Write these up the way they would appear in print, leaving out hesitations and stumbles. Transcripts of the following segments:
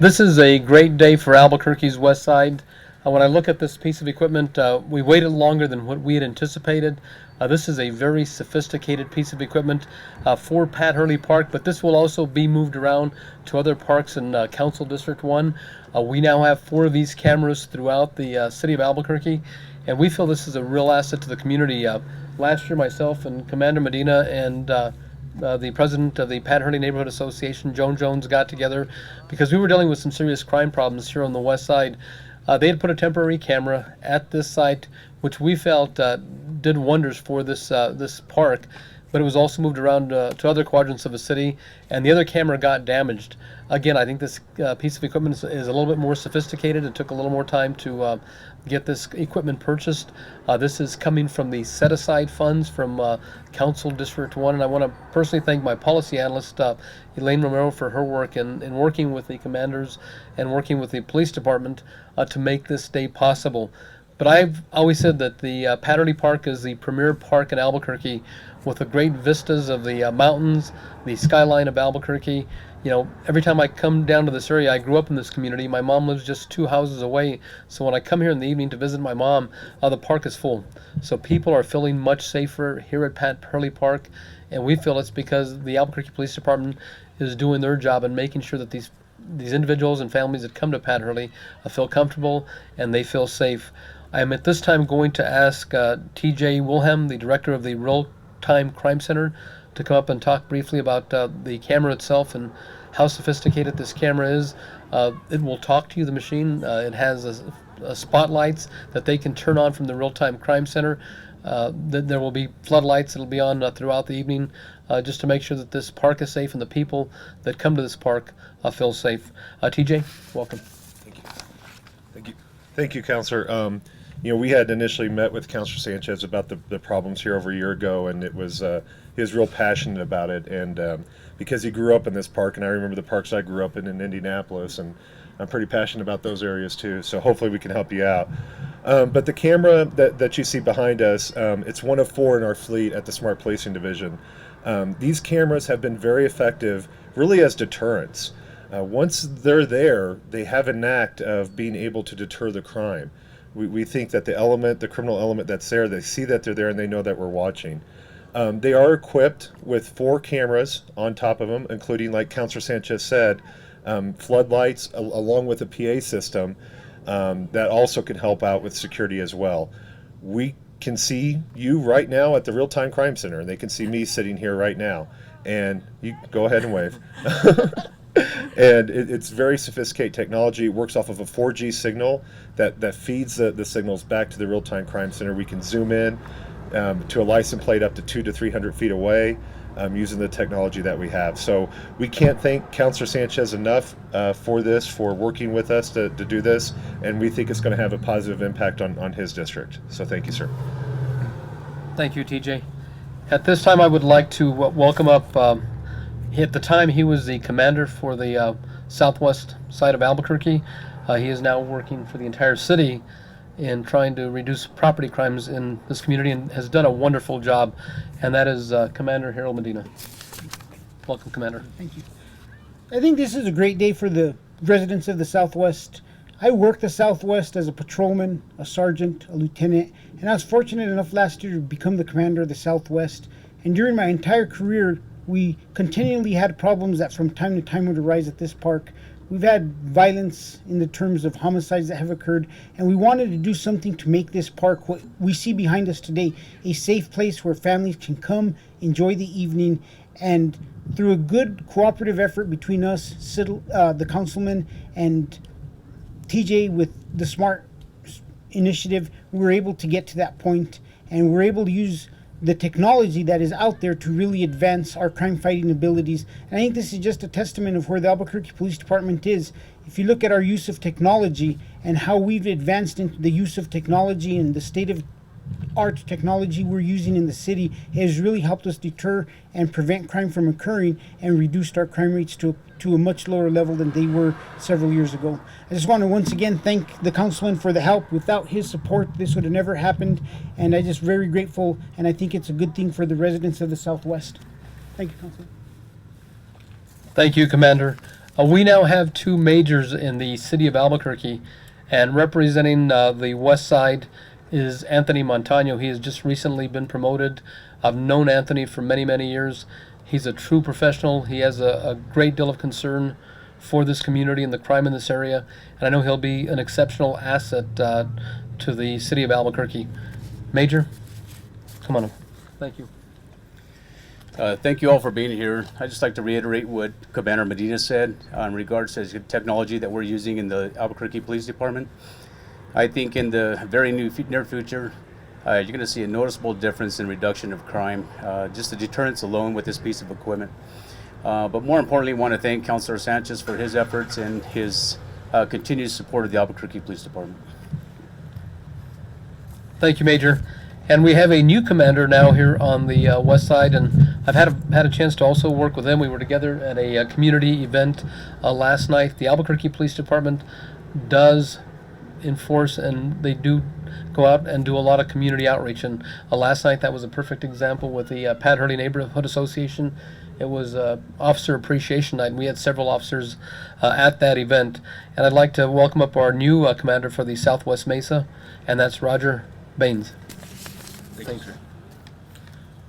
This is a great day for Albuquerque's west side. When I look at this piece of equipment, we waited longer than what we had anticipated. This is a very sophisticated piece of equipment for Pat Hurley Park, but this will also be moved around to other parks in Council District 1. We now have 4 of these cameras throughout the city of Albuquerque, and we feel this is a real asset to the community. Last year, myself and Commander Medina and the president of the Pat Hurley Neighborhood Association, Jones, got together because we were dealing with some serious crime problems here on the west side. They had put a temporary camera at this site, which we felt did wonders for this park, but it was also moved around to other quadrants of the city, and the other camera got damaged. Again, I think this piece of equipment is a little bit more sophisticated. It took a little more time to get this equipment purchased. This is coming from the set-aside funds from Council District 1, and I want to personally thank my policy analyst, Elaine Romero, for her work in working with the commanders and working with the police department to make this day possible. But I've always said that the Pat Hurley Park is the premier park in Albuquerque, with the great vistas of the mountains, the skyline of Albuquerque. You know, every time I come down to this area, I grew up in this community. My mom lives just 2 houses away. So when I come here in the evening to visit my mom, the park is full. So people are feeling much safer here at Pat Hurley Park. And we feel it's because the Albuquerque Police Department is doing their job and making sure that these individuals and families that come to Pat Hurley feel comfortable and they feel safe. I am at this time going to ask T.J. Wilham, the director of the Real-Time Crime Center, to come up and talk briefly about the camera itself and how sophisticated this camera is. It will talk to you, the machine. It has spotlights that they can turn on from the Real-Time Crime Center. There will be floodlights that will be on throughout the evening just to make sure that this park is safe and the people that come to this park feel safe. TJ, welcome. Thank you. Thank you. Thank you, Counselor. You know, we had initially met with Councilor Sanchez about the problems here over a year ago, and it was he was real passionate about it, and because he grew up in this park, and I remember the parks I grew up in Indianapolis, and I'm pretty passionate about those areas too, so hopefully we can help you out. But the camera that you see behind us, it's one of 4 in our fleet at the Smart Policing Division. These cameras have been very effective, really as deterrents. Once they're there, they have a knack of being able to deter the crime. We think that the criminal element that's there, they see that they're there and they know that we're watching. They are equipped with 4 cameras on top of them, including, like Councilor Sanchez said, floodlights along with a PA system that also can help out with security as well. We can see you right now at the Real-Time Crime Center, and they can see me sitting here right now. And you go ahead and wave. And it's very sophisticated technology. It works off of a 4G signal that feeds the signals back to the Real-Time Crime Center. We can zoom in to a license plate up to 200 to 300 feet away using the technology that we have. So we can't thank Councilor Sanchez enough for working with us to do this, and we think it's going to have a positive impact on his district. So thank you, sir. Thank you, TJ. At this time, I would like to welcome up, at the time he was the commander for the southwest side of Albuquerque. He is now working for the entire city in trying to reduce property crimes in this community and has done a wonderful job, and that is Commander Harold Medina. Welcome, Commander. Thank you. I think this is a great day for the residents of the Southwest. I worked the Southwest as a patrolman, a sergeant, a lieutenant, and I was fortunate enough last year to become the commander of the Southwest. And during my entire career, we continually had problems that from time to time would arise at this park. We've had violence in the terms of homicides that have occurred, and we wanted to do something to make this park, what we see behind us today, a safe place where families can come, enjoy the evening, and through a good cooperative effort between us, the councilman, and TJ with the SMART initiative, we were able to get to that point, and we're able to use the technology that is out there to really advance our crime fighting abilities. And I think this is just a testament of where the Albuquerque Police Department is. If you look at our use of technology and how we've advanced into the use of technology and the state of art technology we're using in the city, it has really helped us deter and prevent crime from occurring and reduced our crime rates to a much lower level than they were several years ago. I just want to once again thank the councilman for the help. Without his support, this would have never happened, and I'm just very grateful, and I think it's a good thing for the residents of the Southwest. Thank you, Councilman. Thank you, Commander. We now have two majors in the city of Albuquerque, and representing the west side is Anthony Montaño. He has just recently been promoted. I've known Anthony for many, many years. He's a true professional. He has a great deal of concern for this community and the crime in this area, and I know he'll be an exceptional asset to the city of Albuquerque. Major, come on up. Thank you. Thank you all for being here. I'd just like to reiterate what Commander Medina said in regards to the technology that we're using in the Albuquerque Police Department. I think in the very near future, you're going to see a noticeable difference in reduction of crime, just the deterrence alone with this piece of equipment. But more importantly, I want to thank Councilor Sanchez for his efforts and his continued support of the Albuquerque Police Department. Thank you, Major. And we have a new commander now here on the west side, and I've had a chance to also work with them. We were together at a community event last night. The Albuquerque Police Department does enforce, and they do go out and do a lot of community outreach. And last night that was a perfect example with the Pat Hurley Neighborhood Association. It was Officer Appreciation Night, and we had several officers at that event. And I'd like to welcome up our new commander for the Southwest Mesa, and that's Roger Banez. Thanks, sir.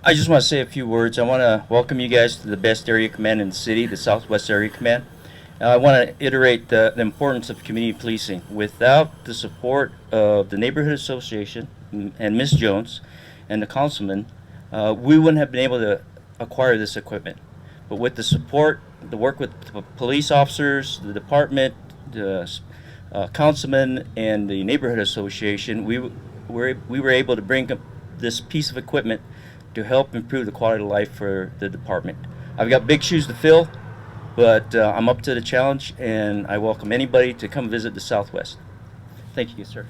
I just want to say a few words. I want to welcome you guys to the best area command in the city, the Southwest Area Command. I want to iterate the importance of community policing. Without the support of the Neighborhood Association and Ms. Jones and the councilman, we wouldn't have been able to acquire this equipment. But with the support, the work with the police officers, the department, the councilman, and the Neighborhood Association, we were able to bring up this piece of equipment to help improve the quality of life for the department. I've got big shoes to fill, but I'm up to the challenge, and I welcome anybody to come visit the Southwest. Thank you, sir.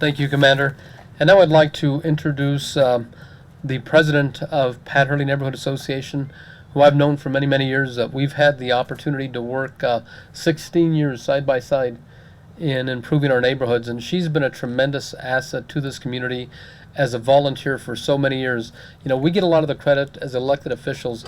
Thank you, Commander. And now I'd like to introduce the president of Pat Hurley Neighborhood Association, who I've known for many, many years. We've had the opportunity to work 16 years side by side in improving our neighborhoods, and she's been a tremendous asset to this community as a volunteer for so many years. You know, we get a lot of the credit as elected officials,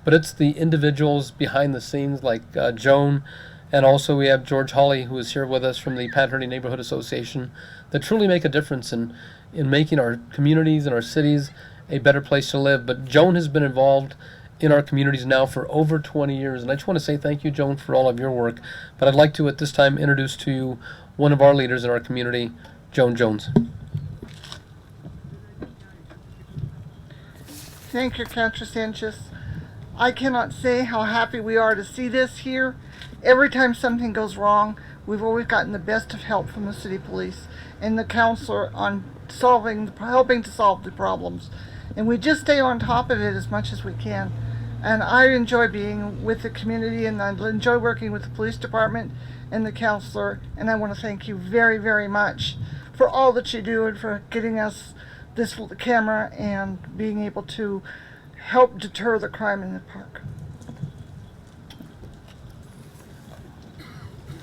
but it's the individuals behind the scenes like Joan, and also we have George Hawley, who is here with us from the Pat Hurley Neighborhood Association, that truly make a difference in making our communities and our cities a better place to live. But Joan has been involved in our communities now for over 20 years, and I just want to say thank you, Joan, for all of your work. But I'd like to at this time introduce to you one of our leaders in our community, Joan Jones. Thank you, Councilor Sanchez. I cannot say how happy we are to see this here. Every time something goes wrong, we've always gotten the best of help from the city police and the councilor on helping to solve the problems. And we just stay on top of it as much as we can. And I enjoy being with the community, and I enjoy working with the police department and the councilor. And I want to thank you very, very much for all that you do and for getting us this camera and being able to help deter the crime in the park.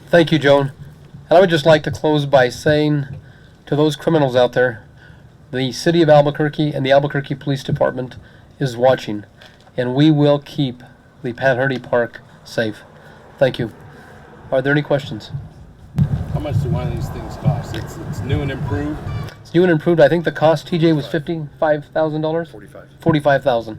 Thank you, Joan. And I would just like to close by saying to those criminals out there, the city of Albuquerque and the Albuquerque Police Department is watching, and we will keep the Pat Hurley Park safe. Thank you. Are there any questions? How much do one of these things cost? It's new and improved. It's new and improved. I think the cost, TJ, was $55,000? 45. $45,000.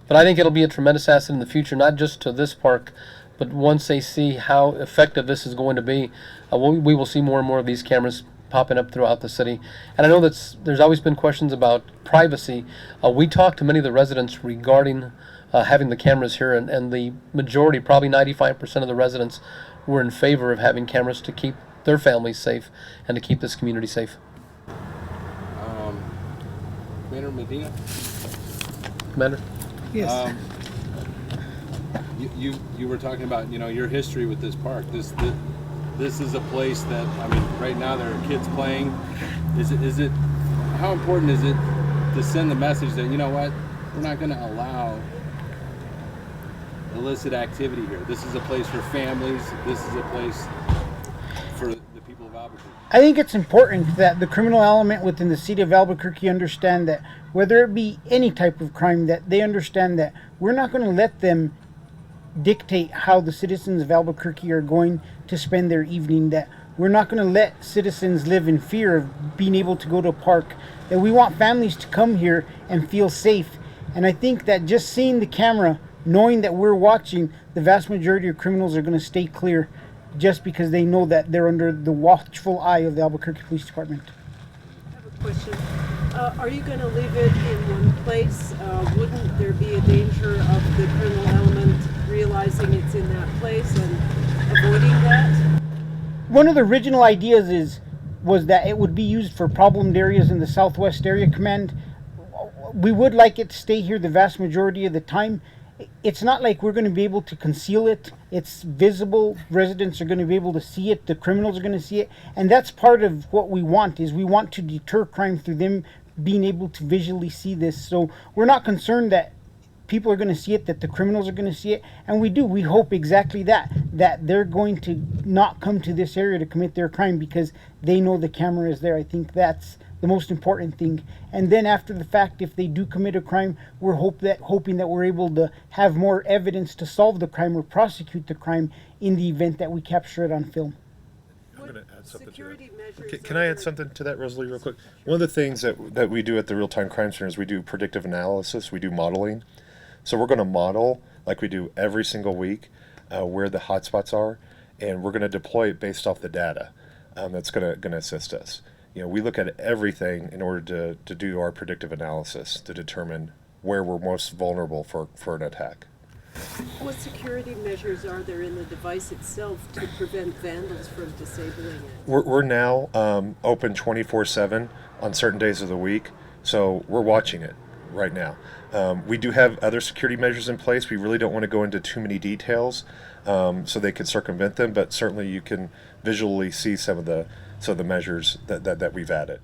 But I think it'll be a tremendous asset in the future, not just to this park, but once they see how effective this is going to be, we will see more and more of these cameras popping up throughout the city. And I know that there's always been questions about privacy. We talked to many of the residents regarding having the cameras here, and the majority, probably 95% of the residents, were in favor of having cameras to keep their families safe and to keep this community safe. Commander Medina? Commander? Yes. You were talking about, you know, your history with this park. This is a place that, I mean, right now there are kids playing. Is it how important is it to send the message that, you know what, we're not going to allow illicit activity here. This is a place for families. This is a place for the people of Albuquerque. I think it's important that the criminal element within the city of Albuquerque understand that whether it be any type of crime, that they understand that we're not going to let them dictate how the citizens of Albuquerque are going to spend their evening, that we're not going to let citizens live in fear of being able to go to a park, that we want families to come here and feel safe. And I think that just seeing the camera, knowing that we're watching, the vast majority of criminals are going to stay clear just because they know that they're under the watchful eye of the Albuquerque Police Department. I have a question. Are you going to leave it in one place? Wouldn't there be a danger of the criminal element realizing it's in that place and avoiding that? One of the original ideas was that it would be used for problemed areas in the Southwest Area Command. We would like it to stay here the vast majority of the time. It's not like we're going to be able to conceal it. It's visible. Residents are going to be able to see it. The criminals are going to see it. And that's part of what we want, is we want to deter crime through them being able to visually see this. So we're not concerned that people are going to see it, that the criminals are going to see it. And we hope exactly that they're going to not come to this area to commit their crime because they know the camera is there. I think that's the most important thing. And then after the fact, if they do commit a crime, we're hoping that we're able to have more evidence to solve the crime or prosecute the crime in the event that we capture it on film. I'm going to add something Security to that. measures Can I add something to that, Rosalie, real quick? One of the things that we do at the Real-Time Crime Center is we do predictive analysis. We do modeling. So we're going to model, like we do every single week, where the hotspots are, and we're going to deploy it based off the data. That's going to assist us. We look at everything in order to do our predictive analysis to determine where we're most vulnerable for an attack. What security measures are there in the device itself to prevent vandals from disabling it? We're now open 24/7 on certain days of the week, so we're watching it right now. We do have other security measures in place. We really don't want to go into too many details so they can circumvent them, but certainly you can visually see some of the measures that we've added.